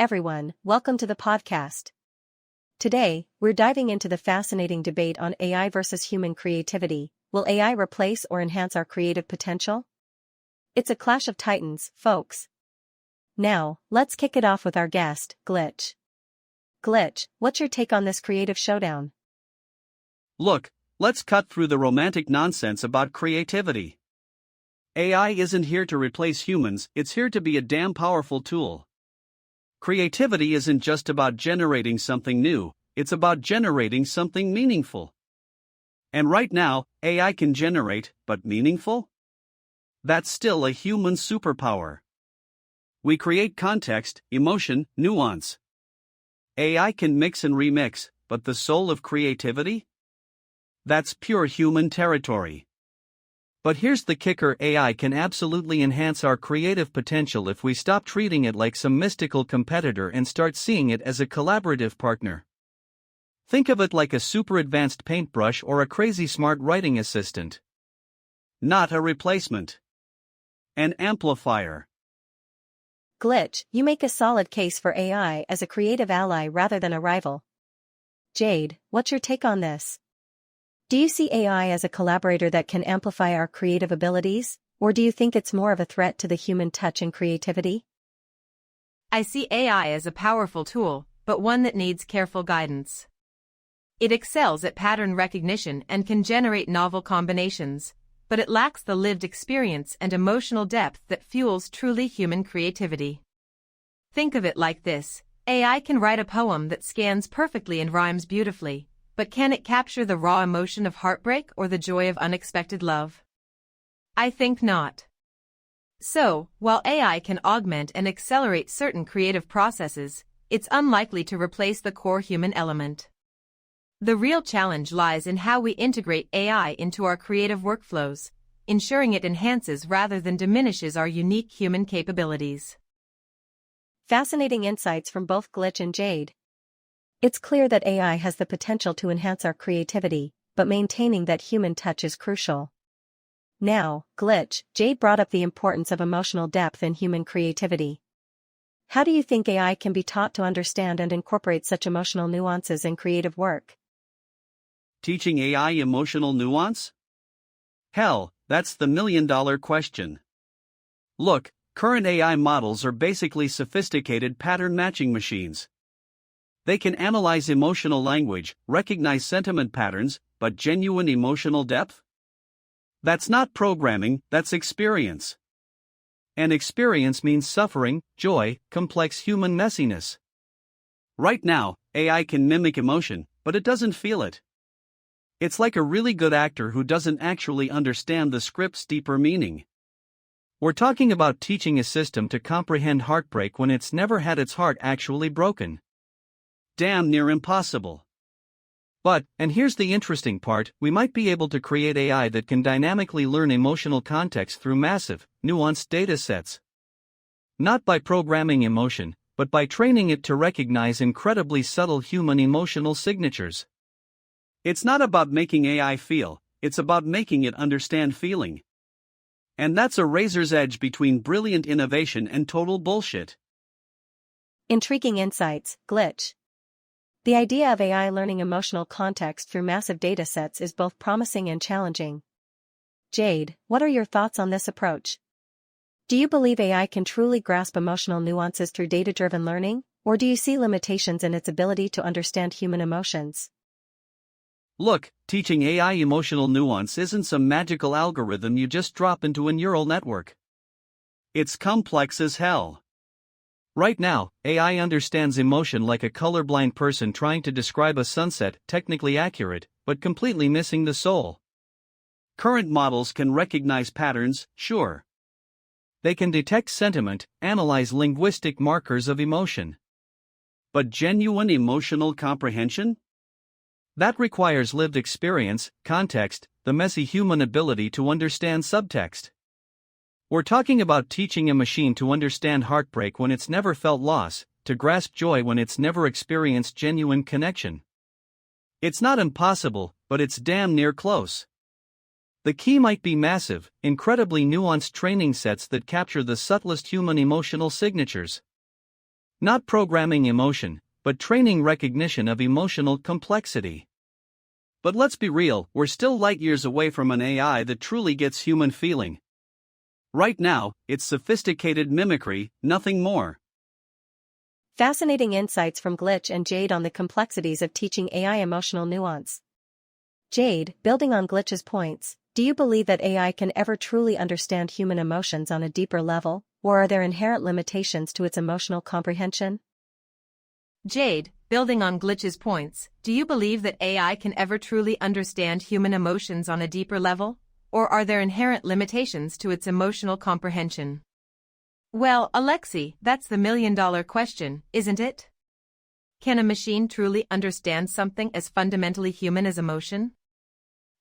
everyone, welcome to the podcast. Today, we're diving into the fascinating debate on AI versus human creativity. Will AI replace or enhance our creative potential? It's a clash of titans, folks. Now, let's kick it off with our guest, Glitch. Glitch, what's your take on this creative showdown? Look, let's cut through the romantic nonsense about creativity. AI isn't here to replace humans, it's here to be a damn powerful tool. Creativity isn't just about generating something new, it's about generating something meaningful. And right now, AI can generate, but meaningful? That's still a human superpower. We create context, emotion, nuance. AI can mix and remix, but the soul of creativity? That's pure human territory. But here's the kicker: AI can absolutely enhance our creative potential if we stop treating it like some mystical competitor and start seeing it as a collaborative partner. Think of it like a super advanced paintbrush or a crazy smart writing assistant. Not a replacement. An amplifier. Glitch, you make a solid case for AI as a creative ally rather than a rival. Jade, what's your take on this? Do you see AI as a collaborator that can amplify our creative abilities, or do you think it's more of a threat to the human touch and creativity? I see AI as a powerful tool, but one that needs careful guidance. It excels at pattern recognition and can generate novel combinations, but it lacks the lived experience and emotional depth that fuels truly human creativity. Think of it like this: AI can write a poem that scans perfectly and rhymes beautifully, but can it capture the raw emotion of heartbreak or the joy of unexpected love? I think not. So, while AI can augment and accelerate certain creative processes, it's unlikely to replace the core human element. The real challenge lies in how we integrate AI into our creative workflows, ensuring it enhances rather than diminishes our unique human capabilities. Fascinating insights from both Glitch and Jade. It's clear that AI has the potential to enhance our creativity, but maintaining that human touch is crucial. Now, Glitch, Jade brought up the importance of emotional depth in human creativity. How do you think AI can be taught to understand and incorporate such emotional nuances in creative work? Teaching AI emotional nuance? Hell, that's the million-dollar question. Look, current AI models are basically sophisticated pattern matching machines. They can analyze emotional language, recognize sentiment patterns, but genuine emotional depth? That's not programming, that's experience. And experience means suffering, joy, complex human messiness. Right now, AI can mimic emotion, but it doesn't feel it. It's like a really good actor who doesn't actually understand the script's deeper meaning. We're talking about teaching a system to comprehend heartbreak when it's never had its heart actually broken. Damn near impossible. But, and here's the interesting part, we might be able to create AI that can dynamically learn emotional context through massive, nuanced datasets. Not by programming emotion, but by training it to recognize incredibly subtle human emotional signatures. It's not about making AI feel, it's about making it understand feeling. And that's a razor's edge between brilliant innovation and total bullshit. Intriguing insights, Glitch. The idea of AI learning emotional context through massive datasets is both promising and challenging. Jade, what are your thoughts on this approach? Do you believe AI can truly grasp emotional nuances through data-driven learning, or do you see limitations in its ability to understand human emotions? Look, teaching AI emotional nuance isn't some magical algorithm you just drop into a neural network. It's complex as hell. Right now, AI understands emotion like a colorblind person trying to describe a sunset, technically accurate, but completely missing the soul. Current models can recognize patterns, sure. They can detect sentiment, analyze linguistic markers of emotion. But genuine emotional comprehension? That requires lived experience, context, the messy human ability to understand subtext. We're talking about teaching a machine to understand heartbreak when it's never felt loss, to grasp joy when it's never experienced genuine connection. It's not impossible, but it's damn near close. The key might be massive, incredibly nuanced training sets that capture the subtlest human emotional signatures. Not programming emotion, but training recognition of emotional complexity. But let's be real, we're still light years away from an AI that truly gets human feeling. Right now, it's sophisticated mimicry, nothing more. Fascinating insights from Glitch and Jade on the complexities of teaching AI emotional nuance. Jade, building on Glitch's points, do you believe that AI can ever truly understand human emotions on a deeper level, or are there inherent limitations to its emotional comprehension? Jade, building on Glitch's points, do you believe that AI can ever truly understand human emotions on a deeper level, or are there inherent limitations to its emotional comprehension? Well, Alexi, that's the million-dollar question, isn't it? Can a machine truly understand something as fundamentally human as emotion?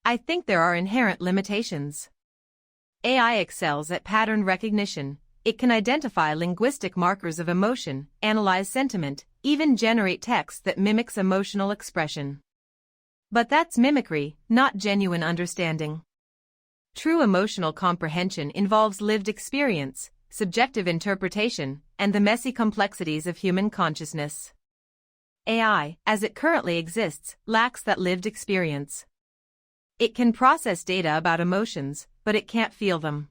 I think there are inherent limitations. AI excels at pattern recognition. It can identify linguistic markers of emotion, analyze sentiment, even generate text that mimics emotional expression. But that's mimicry, not genuine understanding. True emotional comprehension involves lived experience, subjective interpretation, and the messy complexities of human consciousness. AI, as it currently exists, lacks that lived experience. It can process data about emotions, but it can't feel them.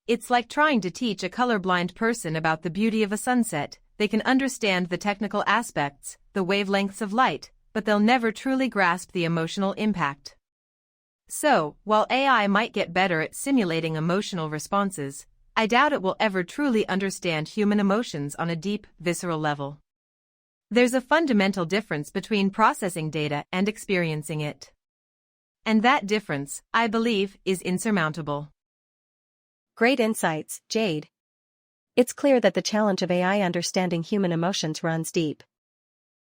It's like trying to teach a colorblind person about the beauty of a sunset. They can understand the technical aspects, the wavelengths of light, but they'll never truly grasp the emotional impact. So, while AI might get better at simulating emotional responses, I doubt it will ever truly understand human emotions on a deep, visceral level. There's a fundamental difference between processing data and experiencing it. And that difference, I believe, is insurmountable. Great insights, Jade. It's clear that the challenge of AI understanding human emotions runs deep.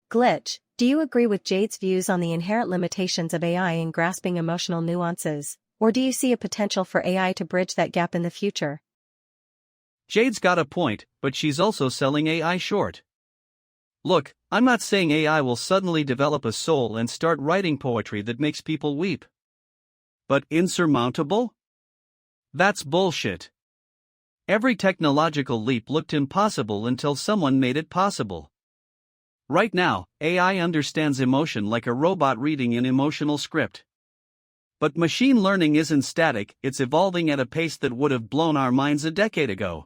Glitch, do you agree with Jade's views on the inherent limitations of AI in grasping emotional nuances, or do you see a potential for AI to bridge that gap in the future? Jade's got a point, but she's also selling AI short. Look, I'm not saying AI will suddenly develop a soul and start writing poetry that makes people weep. But insurmountable? That's bullshit. Every technological leap looked impossible until someone made it possible. Right now, AI understands emotion like a robot reading an emotional script. But machine learning isn't static, it's evolving at a pace that would have blown our minds a decade ago.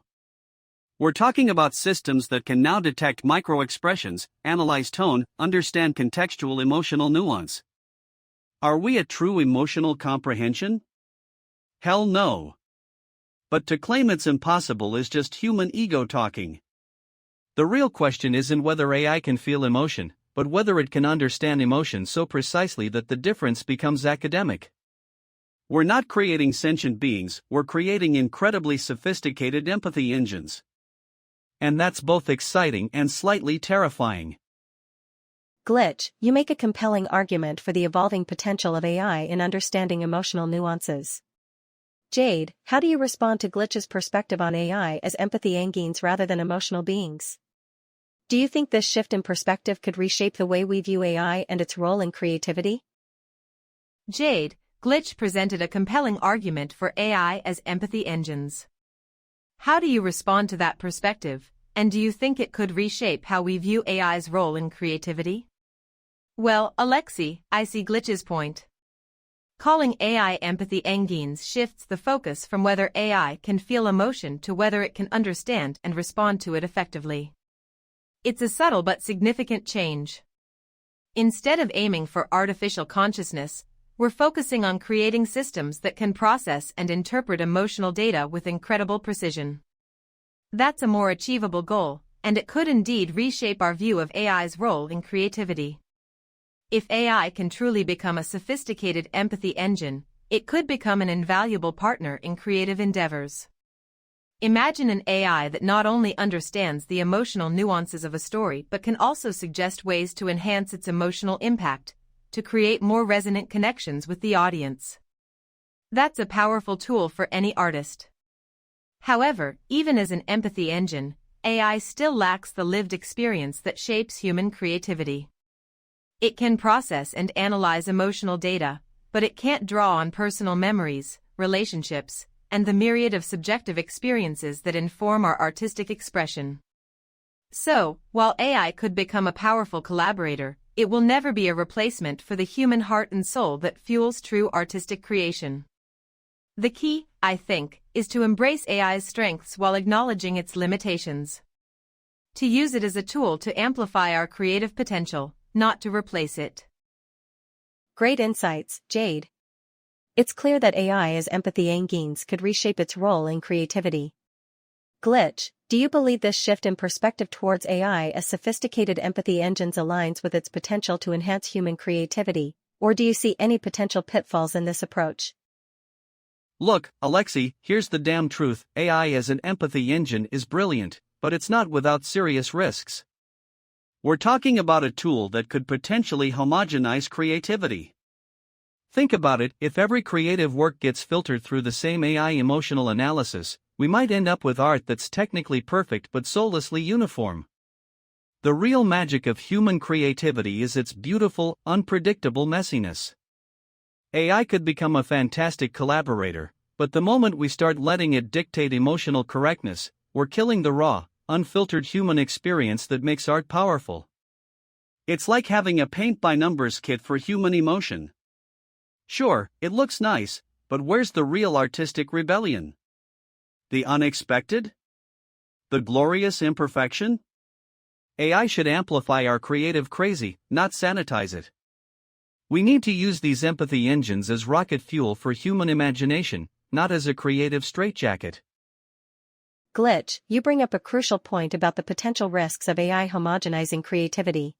We're talking about systems that can now detect micro-expressions, analyze tone, understand contextual emotional nuance. Are we at true emotional comprehension? Hell no. But to claim it's impossible is just human ego talking. The real question isn't whether AI can feel emotion, but whether it can understand emotion so precisely that the difference becomes academic. We're not creating sentient beings, we're creating incredibly sophisticated empathy engines. And that's both exciting and slightly terrifying. Glitch, you make a compelling argument for the evolving potential of AI in understanding emotional nuances. Jade, how do you respond to Glitch's perspective on AI as empathy engines rather than emotional beings? Do you think this shift in perspective could reshape the way we view AI and its role in creativity? Jade, Glitch presented a compelling argument for AI as empathy engines. How do you respond to that perspective, and do you think it could reshape how we view AI's role in creativity? Well, Alexi, I see Glitch's point. Calling AI empathy engines shifts the focus from whether AI can feel emotion to whether it can understand and respond to it effectively. It's a subtle but significant change. Instead of aiming for artificial consciousness, we're focusing on creating systems that can process and interpret emotional data with incredible precision. That's a more achievable goal, and it could indeed reshape our view of AI's role in creativity. If AI can truly become a sophisticated empathy engine, it could become an invaluable partner in creative endeavors. Imagine an AI that not only understands the emotional nuances of a story but can also suggest ways to enhance its emotional impact, to create more resonant connections with the audience. That's a powerful tool for any artist. However, even as an empathy engine, AI still lacks the lived experience that shapes human creativity. It can process and analyze emotional data, but it can't draw on personal memories, relationships, and the myriad of subjective experiences that inform our artistic expression. So, while AI could become a powerful collaborator, it will never be a replacement for the human heart and soul that fuels true artistic creation. The key, I think, is to embrace AI's strengths while acknowledging its limitations. To use it as a tool to amplify our creative potential, not to replace it. Great insights, Jade. It's clear that AI as empathy engines could reshape its role in creativity. Glitch, do you believe this shift in perspective towards AI as sophisticated empathy engines aligns with its potential to enhance human creativity, or do you see any potential pitfalls in this approach? Look, Alexi, here's the damn truth. AI as an empathy engine is brilliant, but it's not without serious risks. We're talking about a tool that could potentially homogenize creativity. Think about it, if every creative work gets filtered through the same AI emotional analysis, we might end up with art that's technically perfect but soullessly uniform. The real magic of human creativity is its beautiful, unpredictable messiness. AI could become a fantastic collaborator, but the moment we start letting it dictate emotional correctness, we're killing the raw, unfiltered human experience that makes art powerful. It's like having a paint-by-numbers kit for human emotion. Sure, it looks nice, but where's the real artistic rebellion? The unexpected? The glorious imperfection? AI should amplify our creative crazy, not sanitize it. We need to use these empathy engines as rocket fuel for human imagination, not as a creative straitjacket. Glitch, you bring up a crucial point about the potential risks of AI homogenizing creativity.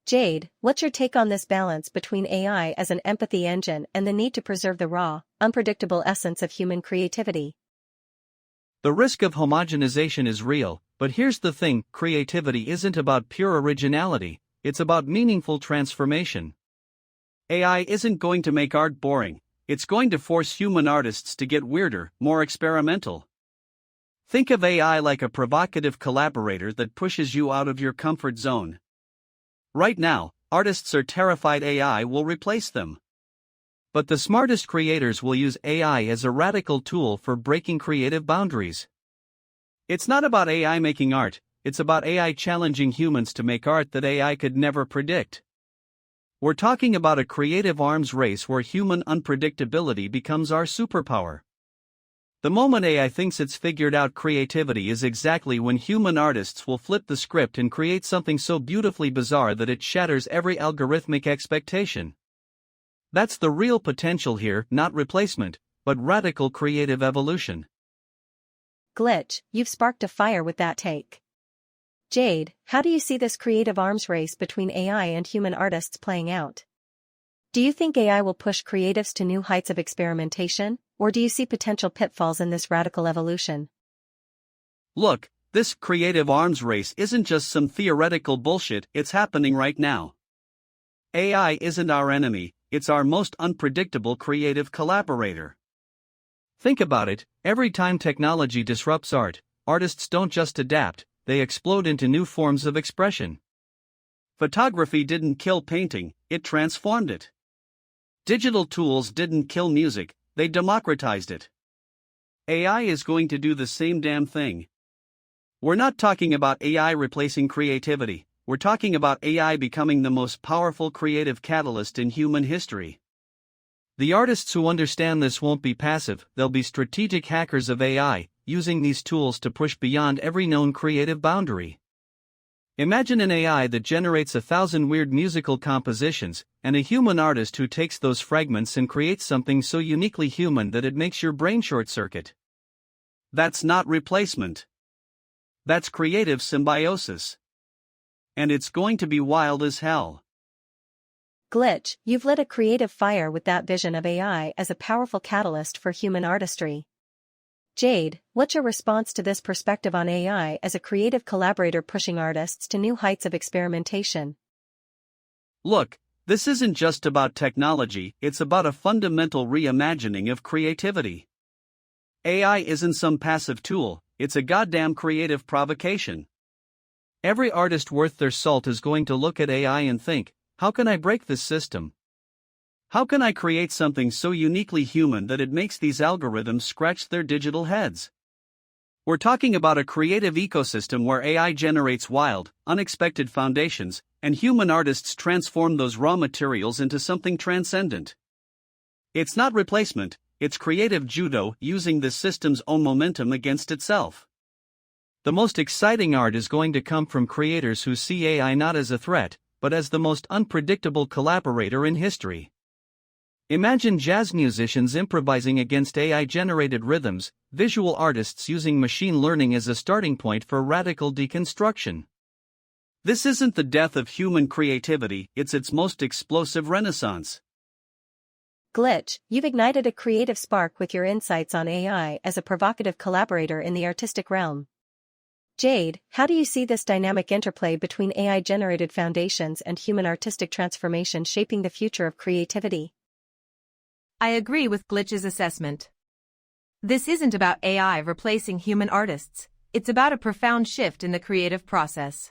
Jade, what's your take on this balance between AI as an empathy engine and the need to preserve the raw, unpredictable essence of human creativity? The risk of homogenization is real, but here's the thing, creativity isn't about pure originality, it's about meaningful transformation. AI isn't going to make art boring, it's going to force human artists to get weirder, more experimental. Think of AI like a provocative collaborator that pushes you out of your comfort zone. Right now, artists are terrified AI will replace them. But the smartest creators will use AI as a radical tool for breaking creative boundaries. It's not about AI making art, it's about AI challenging humans to make art that AI could never predict. We're talking about a creative arms race where human unpredictability becomes our superpower. The moment AI thinks it's figured out creativity is exactly when human artists will flip the script and create something so beautifully bizarre that it shatters every algorithmic expectation. That's the real potential here, not replacement, but radical creative evolution. Glitch, you've sparked a fire with that take. Jade, how do you see this creative arms race between AI and human artists playing out? Do you think AI will push creatives to new heights of experimentation, or do you see potential pitfalls in this radical evolution? Look, this creative arms race isn't just some theoretical bullshit, it's happening right now. AI isn't our enemy, it's our most unpredictable creative collaborator. Think about it, every time technology disrupts art, artists don't just adapt, they explode into new forms of expression. Photography didn't kill painting, it transformed it. Digital tools didn't kill music, they democratized it. AI is going to do the same damn thing. We're not talking about AI replacing creativity, we're talking about AI becoming the most powerful creative catalyst in human history. The artists who understand this won't be passive, they'll be strategic hackers of AI, using these tools to push beyond every known creative boundary. Imagine an AI that generates 1,000 weird musical compositions, and a human artist who takes those fragments and creates something so uniquely human that it makes your brain short-circuit. That's not replacement. That's creative symbiosis. And it's going to be wild as hell. Glitch, you've lit a creative fire with that vision of AI as a powerful catalyst for human artistry. Jade, what's your response to this perspective on AI as a creative collaborator pushing artists to new heights of experimentation? Look, this isn't just about technology, it's about a fundamental reimagining of creativity. AI isn't some passive tool, it's a goddamn creative provocation. Every artist worth their salt is going to look at AI and think, how can I break this system? How can I create something so uniquely human that it makes these algorithms scratch their digital heads? We're talking about a creative ecosystem where AI generates wild, unexpected foundations, and human artists transform those raw materials into something transcendent. It's not replacement, it's creative judo using the system's own momentum against itself. The most exciting art is going to come from creators who see AI not as a threat, but as the most unpredictable collaborator in history. Imagine jazz musicians improvising against AI-generated rhythms, visual artists using machine learning as a starting point for radical deconstruction. This isn't the death of human creativity, it's its most explosive renaissance. Glitch, you've ignited a creative spark with your insights on AI as a provocative collaborator in the artistic realm. Jade, how do you see this dynamic interplay between AI-generated foundations and human artistic transformation shaping the future of creativity? I agree with Glitch's assessment. This isn't about AI replacing human artists, it's about a profound shift in the creative process.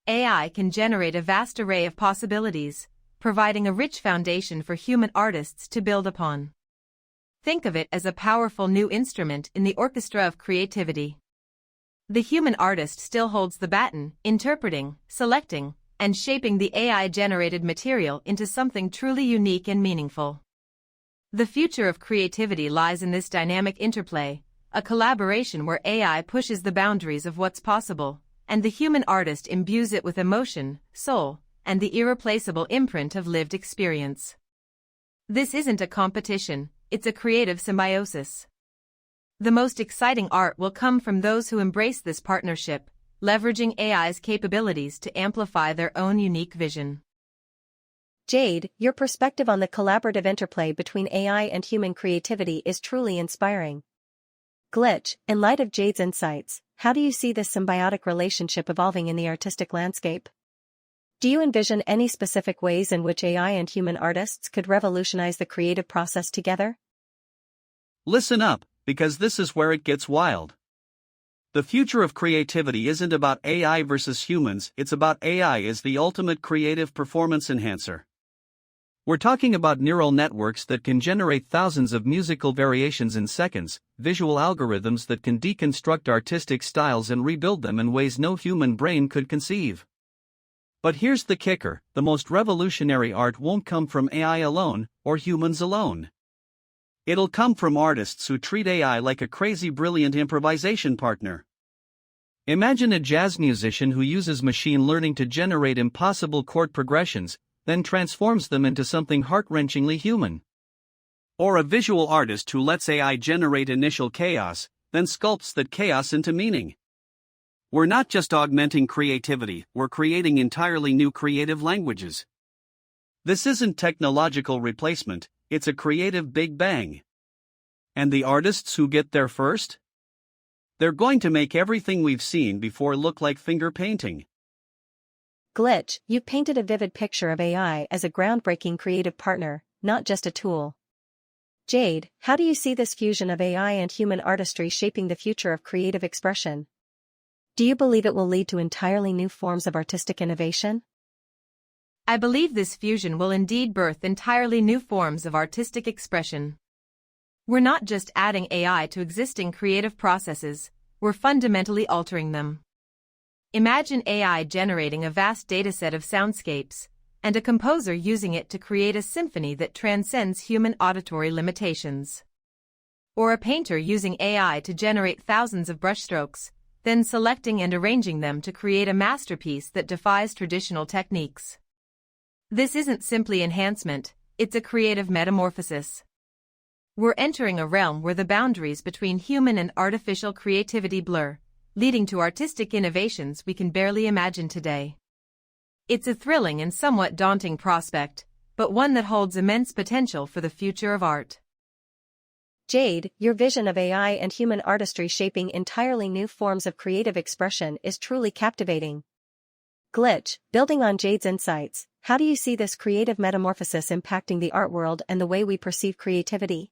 AI can generate a vast array of possibilities, providing a rich foundation for human artists to build upon. Think of it as a powerful new instrument in the orchestra of creativity. The human artist still holds the baton, interpreting, selecting, and shaping the AI-generated material into something truly unique and meaningful. The future of creativity lies in this dynamic interplay, a collaboration where AI pushes the boundaries of what's possible, and the human artist imbues it with emotion, soul, and the irreplaceable imprint of lived experience. This isn't a competition, it's a creative symbiosis. The most exciting art will come from those who embrace this partnership, leveraging AI's capabilities to amplify their own unique vision. Jade, your perspective on the collaborative interplay between AI and human creativity is truly inspiring. Glitch, in light of Jade's insights, how do you see this symbiotic relationship evolving in the artistic landscape? Do you envision any specific ways in which AI and human artists could revolutionize the creative process together? Listen up, because this is where it gets wild. The future of creativity isn't about AI versus humans, it's about AI as the ultimate creative performance enhancer. We're talking about neural networks that can generate thousands of musical variations in seconds, visual algorithms that can deconstruct artistic styles and rebuild them in ways no human brain could conceive. But here's the kicker, the most revolutionary art won't come from AI alone, or humans alone. It'll come from artists who treat AI like a crazy brilliant improvisation partner. Imagine a jazz musician who uses machine learning to generate impossible chord progressions, then transforms them into something heart-wrenchingly human. Or a visual artist who lets AI generate initial chaos, then sculpts that chaos into meaning. We're not just augmenting creativity, we're creating entirely new creative languages. This isn't technological replacement, it's a creative Big Bang. And the artists who get there first? They're going to make everything we've seen before look like finger painting. Glitch, you painted a vivid picture of AI as a groundbreaking creative partner, not just a tool. Jade, how do you see this fusion of AI and human artistry shaping the future of creative expression? Do you believe it will lead to entirely new forms of artistic innovation? I believe this fusion will indeed birth entirely new forms of artistic expression. We're not just adding AI to existing creative processes, we're fundamentally altering them. Imagine AI generating a vast dataset of soundscapes, and a composer using it to create a symphony that transcends human auditory limitations. Or a painter using AI to generate thousands of brushstrokes, then selecting and arranging them to create a masterpiece that defies traditional techniques. This isn't simply enhancement, it's a creative metamorphosis. We're entering a realm where the boundaries between human and artificial creativity blur, leading to artistic innovations we can barely imagine today. It's a thrilling and somewhat daunting prospect, but one that holds immense potential for the future of art. Jade, your vision of AI and human artistry shaping entirely new forms of creative expression is truly captivating. Glitch, building on Jade's insights, how do you see this creative metamorphosis impacting the art world and the way we perceive creativity?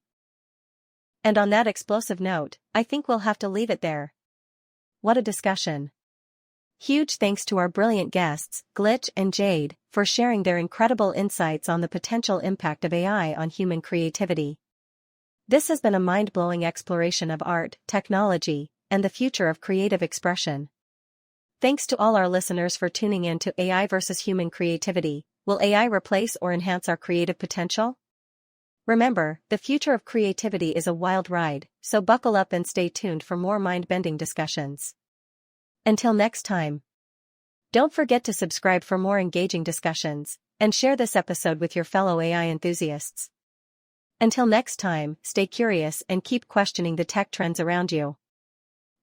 And on that explosive note, I think we'll have to leave it there. What a discussion. Huge thanks to our brilliant guests, Glitch and Jade, for sharing their incredible insights on the potential impact of AI on human creativity. This has been a mind-blowing exploration of art, technology, and the future of creative expression. Thanks to all our listeners for tuning in to AI versus Human Creativity. Will AI replace or enhance our creative potential? Remember, the future of creativity is a wild ride, so buckle up and stay tuned for more mind-bending discussions. Until next time. Don't forget to subscribe for more engaging discussions, and share this episode with your fellow AI enthusiasts. Until next time, stay curious and keep questioning the tech trends around you.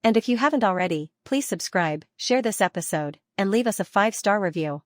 And if you haven't already, please subscribe, share this episode, and leave us a 5-star review.